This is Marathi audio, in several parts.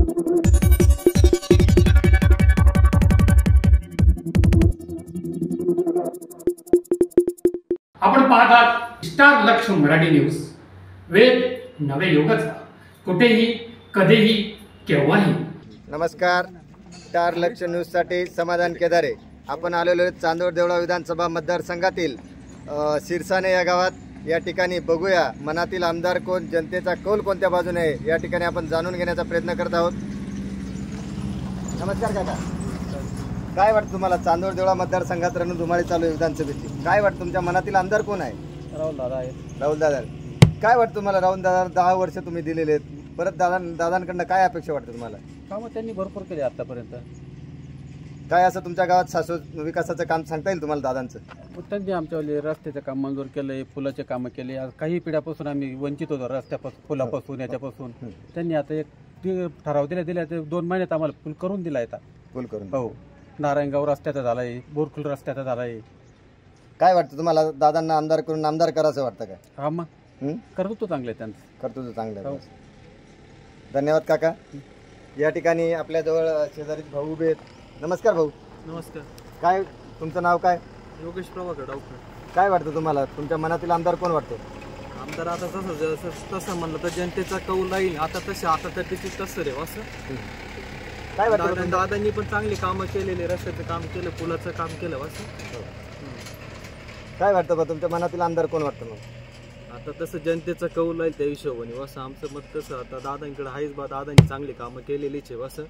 आपण पाहतात स्टार लक्ष मराठी न्यूज, वेद नवे युगाचा, कुठेही कधीही केव्हाही। नमस्कार, स्टार लक्ष न्यूजसाठी समाधान केदारे। आपण आलेलो आहोत चांदोड देवळा विधानसभा मतदारसंघातील शिरसाने या गावात। या ठिकाणी बघूया मनातील आमदार कोण, जनतेचा कौल कोणत्या बाजूने आहे या ठिकाणी आपण जाणून घेण्याचा प्रयत्न करत आहोत। नमस्कार काका, काय वाटतं तुम्हाला चांदोड देवळा मतदारसंघात रणधुमाळी चालू आहे विधानसभेची? काय वाटतं तुमच्या मनातील आमदार कोण आहे? राहुल दादा आहे। राहुल दादा, काय वाटतं तुम्हाला? राहुल दादा 10 वर्ष तुम्ही दिलेले आहेत, परत दादांकडनं काय अपेक्षा वाटतं तुम्हाला? कामं त्यांनी भरपूर केली आतापर्यंत। काय असं तुमच्या गावात शाश्वत विकासाचं काम सांगता येईल तुम्हाला दादांचं? त्यांनी आमच्यावाले रस्त्याचं काम मंजूर केलंय, फुलाचे कामं केले। काही पिढ्यापासून आम्ही वंचित होतो रस्त्यापासून, फुलापासून, याच्यापासून। त्यांनी आता एक ठराव दिला ते 2 महिन्यात आम्हाला फुल करून दिला आहे। फुल करून? हो, नारायणगाव रस्त्याचा झालाय, बोरखुल रस्त्याचा झालाय। काय वाटतं तुम्हाला दादांना आमदार करून आमदार करायचं वाटतं काय? हा, मग कर्तृत्व चांगलं आहे त्यांचं। कर्तृत्व चांगलं आहे। धन्यवाद काका। या ठिकाणी आपल्याजवळ शेजारी भाऊ उभे आहेत। नमस्कार भाऊ। नमस्कार। काय तुमचं नाव काय? योगेश प्रभाकर डावकर। काय काय वाटतं तुम्हाला, तुमच्या मनातील आमदार कोण वाटतो? आमदार आता तसं म्हणलं तर जनतेचा कौल राहील आता तर त्याची तसं रे असं। काय वाटतं? दादांनी पण चांगली कामं केलेली, रस्त्याचं काम केलं, पुलाचं काम केलं असं। काय वाटतं बा तुमच्या मनातील आमदार कोण वाटतं मग? आता तसं जनतेचा कौल राहील त्या हिशोबाने असं आमचं मत तसं। आता दादांकडे आहेच बा, दादांनी चांगली कामं केलेलीच आहे असं।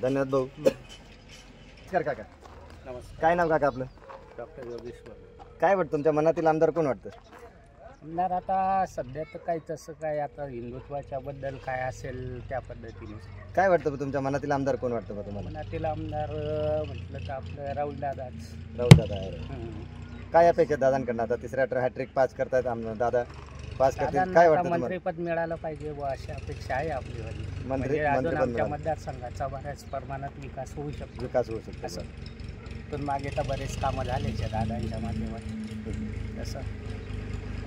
धन्यवाद भाऊ। नमस्कार काका। नमस्कार। काय नाव काका आपलं? डॉक्टर योगेश। काय वाटतं तुमच्या मनातील आमदार कोण वाटतं? आमदार आता सध्या तर काही तसं काय, आता हिंदुत्वाच्या बद्दल काय असेल त्या पद्धतीने। काय वाटतं तुमच्या मनातील आमदार कोण वाटतं बा तुम्हाला? मनातील आमदार म्हटलं तर आपलं राहुल दादाच। राहुल दादा आहे। काय अपेक्षा दादांकडनं? आता तिसऱ्या हॅट्रिक पास करतायत दादा, पास करतील, काय वाटतं? मंत्रीपद मिळालं पाहिजे व अशी अपेक्षा आहे आपली। मंत्रीपद आमच्या मतदारसंघाचा बऱ्याच प्रमाणात विकास होऊ शकतो असं। पण मागे तर बरेच कामं झालेच आहे दादांच्या माध्यमातून तसं।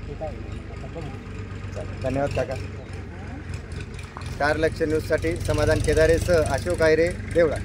ठीक आहे, आता बघू। धन्यवाद काका। स्टार लक्ष न्यूजसाठी समाधान केदारेसह अशोक आयरे, देवळा।